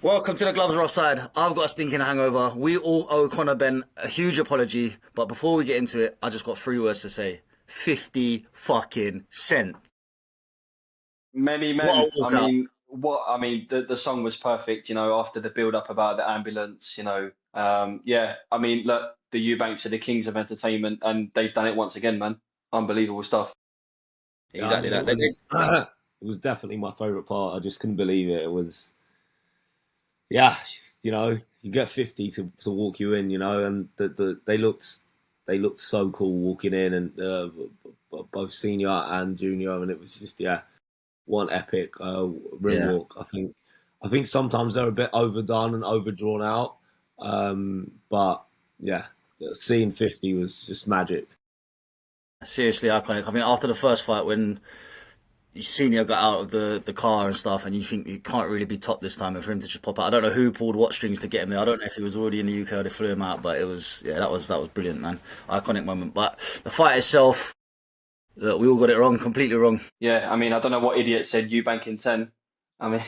Welcome to the Gloves Are Offside. I've got a stinking hangover. We all owe Conor Benn a huge apology. But before we get into it, I just got three words to say. 50 fucking cent. Many What a men. walkout. The song was perfect, after the build up about the ambulance, yeah, look, the Eubanks are the kings of entertainment and they've done it once again, man. Unbelievable stuff. Yeah, I Exactly mean, that. it was it was definitely my favorite part. I just couldn't believe it. It was, yeah, you get 50 to walk you in, and they looked so cool walking in, and both senior and junior, and it was just one epic ring Yeah. walk. I think sometimes they're a bit overdone and overdrawn out, but yeah, seeing 50 was just magic. Seriously iconic. I mean, after the first fight, when Senior got out of the car and stuff, and you think he can't really be top this time, and for him to just pop out. I don't know who pulled what strings to get him there. I don't know if he was already in the UK or they flew him out, but it was, yeah, that was brilliant, man. Iconic moment. But the fight itself, look, we all got it wrong, completely wrong. Yeah, I don't know what idiot said Eubank in 10. I mean,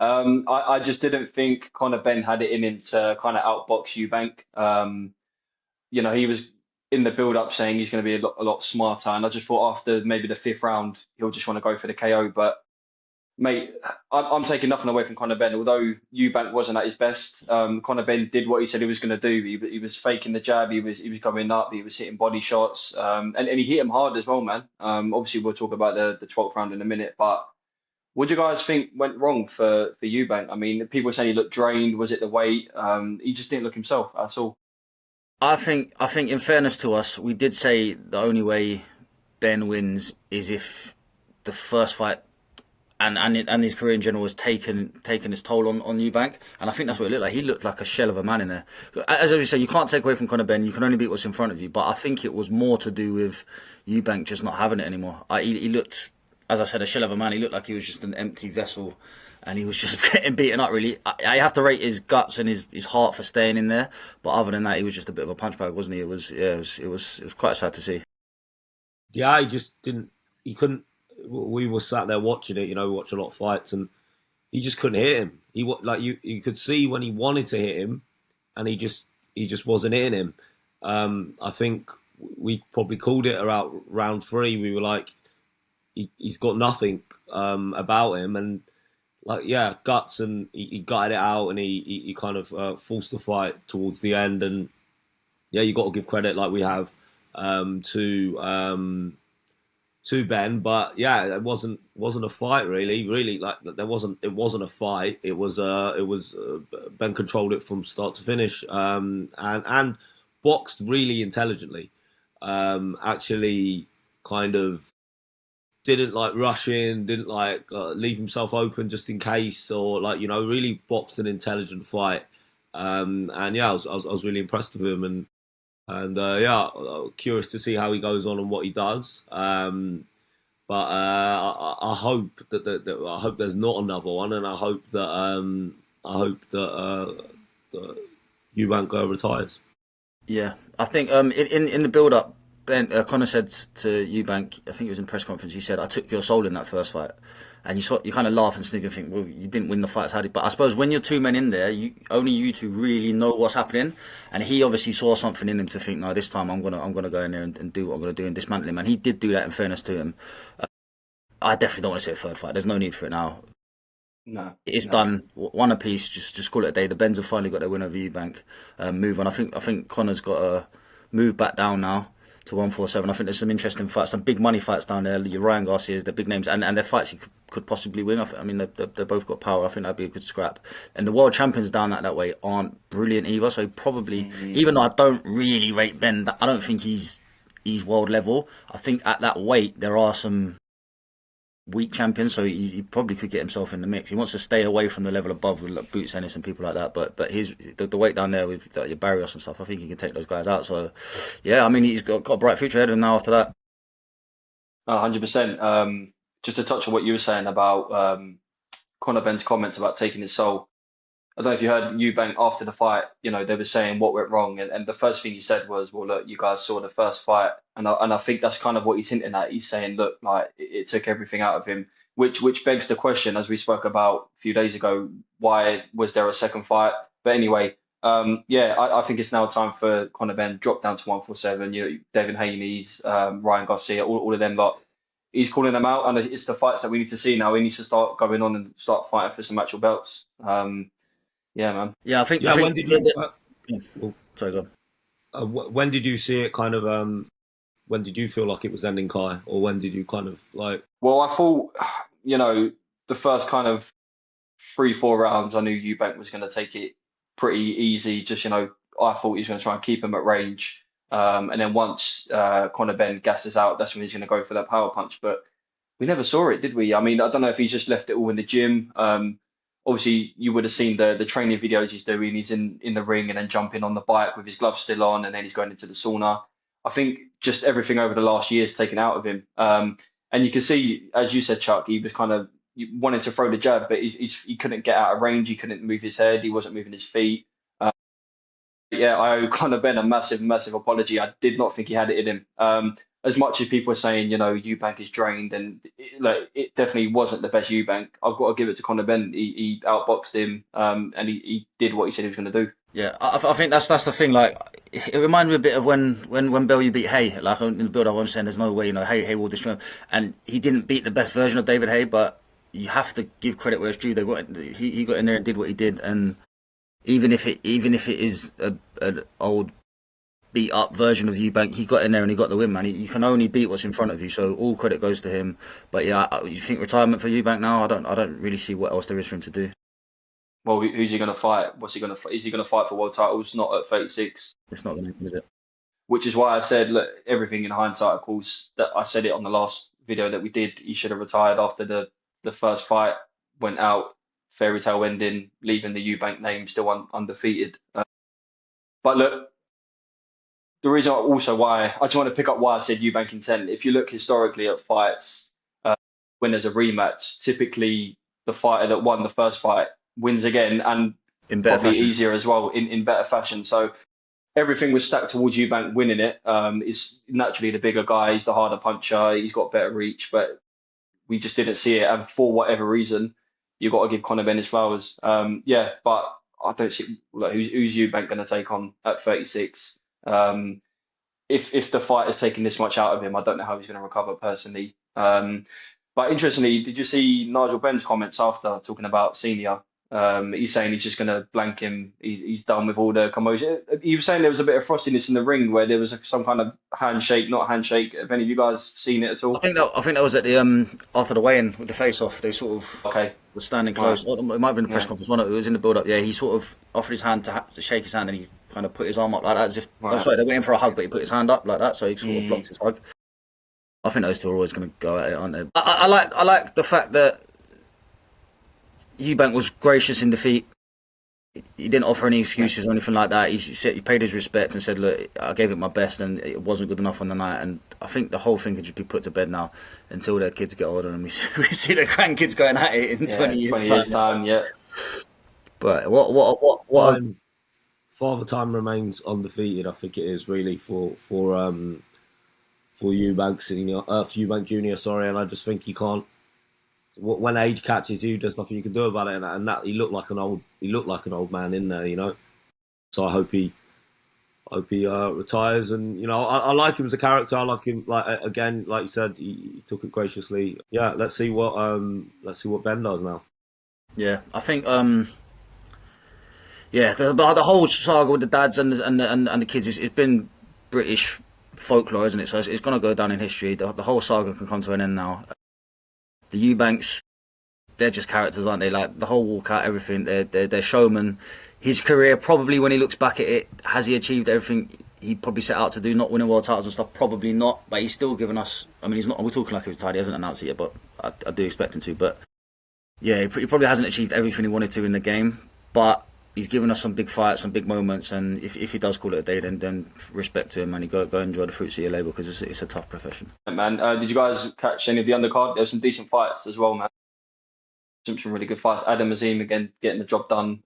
I just didn't think Conor Benn had it in him to kind of outbox Eubank. He was in the build up saying he's going to be a lot smarter. And I just thought after maybe the fifth round, he'll just want to go for the KO. But, mate, I'm taking nothing away from Conor Benn. Although Eubank wasn't at his best, Conor Benn did what he said he was going to do. He was faking the jab, he was coming up, he was hitting body shots, and he hit him hard as well, man. Obviously, we'll talk about the 12th round in a minute. But what do you guys think went wrong for Eubank? I mean, people saying he looked drained. Was it the weight? He just didn't look himself at all. I think, in fairness to us, we did say the only way Ben wins is if the first fight and his career in general has taken its toll on Eubank, and I think that's what it looked like. He looked like a shell of a man in there. As you say, you can't take away from Conor Benn. You can only beat what's in front of you. But I think it was more to do with Eubank just not having it anymore. He looked, as I said, a shell of a man. He looked like he was just an empty vessel, and he was just getting beaten up. Really, I have to rate his guts and his heart for staying in there. But other than that, he was just a bit of a punch bag, wasn't he? It was, yeah, it was quite sad to see. Yeah, I just didn't. He couldn't. We were sat there watching it. We watch a lot of fights, and he just couldn't hit him. Like you could see when he wanted to hit him, and he just wasn't hitting him. I think we probably called it around round three. We were like, he's got nothing about him, and like yeah, guts, and he gutted it out, and he kind of forced the fight towards the end, and yeah, you got to give credit like we have um, to um, to Ben, but yeah, it wasn't a fight really. Really, like it wasn't a fight. It was Ben controlled it from start to finish, and boxed really intelligently. Actually, kind of didn't like rush in, didn't like leave himself open just in case, or like really boxed an intelligent fight. And yeah, I was really impressed with him, and yeah, curious to see how he goes on and what he does. But I hope that I hope there's not another one, and I hope that Eubank retires. Yeah, I think in the build up, Ben Connor said to Eubank, I think it was in press conference. He said, "I took your soul in that first fight," and you kind of laugh and sneak and think, "Well, you didn't win the fight, how did?" But I suppose when you're two men in there, only you two really know what's happening, and he obviously saw something in him to think, "No, this time I'm gonna go in there and do what I'm gonna do and dismantle him." And he did do that. In fairness to him, I definitely don't want to see a third fight. There's no need for it now. No, It's no. done. One apiece. Just call it a day. The Benz have finally got their win over Eubank. Move on. I think Connor's got to move back down now to 147. I think there's some interesting fights, some big money fights down there. Your Ryan Garcia's, the big names, and their fights he could possibly win. I mean, they've both got power. I think that'd be a good scrap. And the world champions down that way aren't brilliant either. So probably, Mm, even though I don't really rate Ben, I don't think he's world level. I think at that weight there are some weak champion, so he probably could get himself in the mix. He wants to stay away from the level above with like Boots Ennis and people like that. But the weight down there with like, your Barrios and stuff, I think he can take those guys out. So yeah, I mean he's got a bright future ahead of him now after that. 100%. Just to touch on what you were saying about Conor Benn's comments about taking his soul. I don't know if you heard Eubank after the fight, they were saying what went wrong. And the first thing he said was, well, look, you guys saw the first fight. And I think that's kind of what he's hinting at. He's saying, look, like it took everything out of him. which begs the question, as we spoke about a few days ago, why was there a second fight? But anyway, yeah, I think it's now time for Conor Benn drop down to 147. You know, Devin Haney's, Ryan Garcia, all of them lot. He's calling them out, and it's the fights that we need to see now. He needs to start going on and start fighting for some actual belts. Yeah, man. Yeah, I Yeah, when think. did you? Well, Sorry, go on. when did you see it? Kind of. When did you feel like it was ending, Kai, or when did you kind of like? Well, I thought, you know, the first kind of 3, 4 rounds, I knew Eubank was going to take it pretty easy. Just, you know, I thought he was going to try and keep him at range. And then once Conor Benn gasses out, that's when he's going to go for that power punch. But we never saw it, did we? I mean, I don't know if he's just left it all in the gym. Obviously, you would have seen the training videos he's doing. He's in the ring and then jumping on the bike with his gloves still on, and then he's going into the sauna. I think just everything over the last year is taken out of him. And you can see, as you said, Chuck, he was kind of wanting to throw the jab, but he couldn't get out of range. He couldn't move his head. He wasn't moving his feet. Yeah, I owe Conor Benn a massive, massive apology. I did not think he had it in him. As much as people are saying, you know, Eubank is drained, and it definitely wasn't the best Eubank. I've got to give it to Conor Benn. He outboxed him, and he did what he said he was going to do. Yeah, I think that's the thing. Like, it reminded me a bit of when Bellew beat Hay. Like in the build, I was saying there's no way, you know, Hay will destroy him, and he didn't beat the best version of David Hay, but you have to give credit where it's due. He got in there and did what he did, and even if it is an old beat up version of Eubank, he got in there and he got the win, man. You can only beat what's in front of you, so all credit goes to him. But yeah, you think retirement for Eubank now? I don't really see what else there is for him to do. Well, who's he going to fight? What's he going to? Is he going to fight for world titles? Not at 36. It's not going to happen, is it? Which is why I said, look, everything in hindsight. Of course, that I said it on the last video that we did. He should have retired after the first fight, went out, fairy tale ending, leaving the Eubank name still undefeated. But look, the reason also why I just want to pick up why I said Eubank in 10. If you look historically at fights, when there's a rematch, typically the fighter that won the first fight wins again, and In better probably fashion. easier as well, in better fashion. So everything was stacked towards Eubank winning it. He's naturally the bigger guy, he's the harder puncher, he's got better reach, but we just didn't see it. And for whatever reason, you've got to give Conor Benn his flowers. Yeah, but I don't see, like, who's Eubank going to take on at 36. If the fight is taking this much out of him, I don't know how he's going to recover personally. But interestingly, did you see Nigel Benn's comments after talking about Senior? He's saying he's just going to blank him. He's done with all the commotion. He was saying there was a bit of frostiness in the ring where there was some kind of handshake, not handshake. Have any of you guys seen it at all? I think that was at the after the weigh-in with the face-off. They sort of Okay. were standing close. It might have been the press Yeah. conference. It was in the build-up. Yeah, he sort of offered his hand to shake his hand, and he kind of put his arm up like that, as if. Right. Oh, sorry, they're waiting for a hug, but he put his hand up like that, so he sort of blocked his hug. I think those two are always going to go at it, aren't they? I like the fact that Eubank was gracious in defeat. He didn't offer any excuses or anything like that. He paid his respect and said, "Look, I gave it my best, and it wasn't good enough on the night." And I think the whole thing could just be put to bed now until their kids get older and we see their grandkids going at it in 20 years. 20 years time, yeah. But what? Father Time remains undefeated. I think it is really for Eubank Senior, for Eubank Junior. Sorry, and I just think he can't. When age catches you, there's nothing you can do about it. And that he looked like an old man in there, you know. So I hope he retires. And you know, I like him as a character. I like him, like, again, like you said, he took it graciously. Yeah, let's see what Ben does now. Yeah, I think yeah, the whole saga with the dads and the kids, it's been British folklore, isn't it? So it's going to go down in history. The whole saga can come to an end now. The Eubanks, they're just characters, aren't they? Like the whole walkout, everything. They're showmen. His career, probably when he looks back at it, has he achieved everything he probably set out to do? Not winning world titles and stuff, probably not. But he's still given us. I mean, he's not. We're talking like he was tired. He hasn't announced it yet, but I do expect him to. But yeah, he probably hasn't achieved everything he wanted to in the game. But he's given us some big fights, some big moments, and if he does call it a day, then respect to him, and go enjoy the fruits of your labour, because it's a tough profession. Man, did you guys catch any of the undercard? There's some decent fights as well, man. Some really good fights. Adam Azim again getting the job done.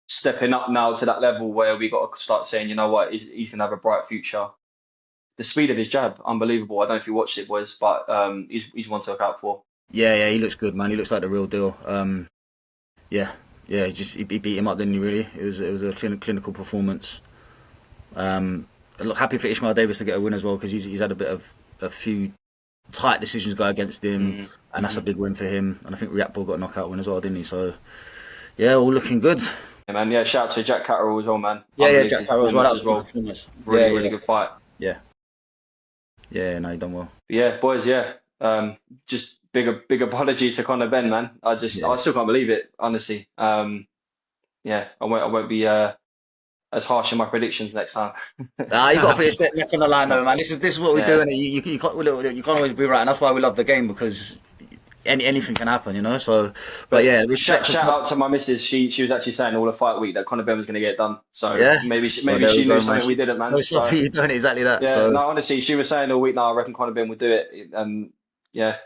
Stepping up now to that level where we got to start saying, you know what, he's going to have a bright future. The speed of his jab, unbelievable. I don't know if you watched it, boys, but he's one to look out for. Yeah, he looks good, man. He looks like the real deal. Yeah, yeah, he beat him up, didn't he? Really, it was a clinical performance. Look, happy for Ishmael Davis to get a win as well because he's had a few tight decisions go against him, and that's a Mm-hmm. big win for him. And I think Riakpo got a knockout win as well, didn't he? So yeah, all looking good. Yeah, man. Yeah, shout out to Jack Catterall as well, man. Yeah, Unbelievable Jack Carroll as well. performance That as was a good well. performance. Yeah, Really, really good fight. yeah, yeah. No, he done well. But yeah, boys, yeah. Just big apology to Conor Benn, man. Yeah. I still can't believe it, honestly. Yeah, I won't be as harsh in my predictions next time. You got to put your neck on the line, though, man. This is what we're Yeah. doing. You can't always be right, and that's why we love the game because anything can happen, you know. So, but But yeah, respect shout to out to my missus. She was actually saying all the fight week that Conor Benn was going to get it done. So yeah. Well, maybe there we she knew go, man. something we didn't, man. No, So sorry, you're doing exactly that. yeah, So no, honestly, she was saying all week now. I reckon Conor Benn would do it, and yeah.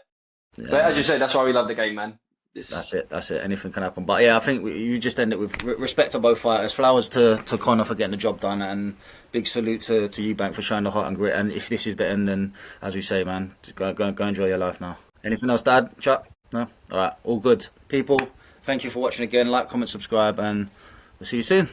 yeah, But as you man. said, that's why we love the game, man. It's That's it. That's it. Anything can happen. But yeah, I think you just end it with respect to both fighters. Flowers to Connor for getting the job done, and big salute to Eubank for showing the heart and grit. And if this is the end, then as we say, man, go enjoy your life now. Anything else, Dad? Chuck? No. All right. All good. People, thank you for watching again. Like, comment, subscribe, and we'll see you soon.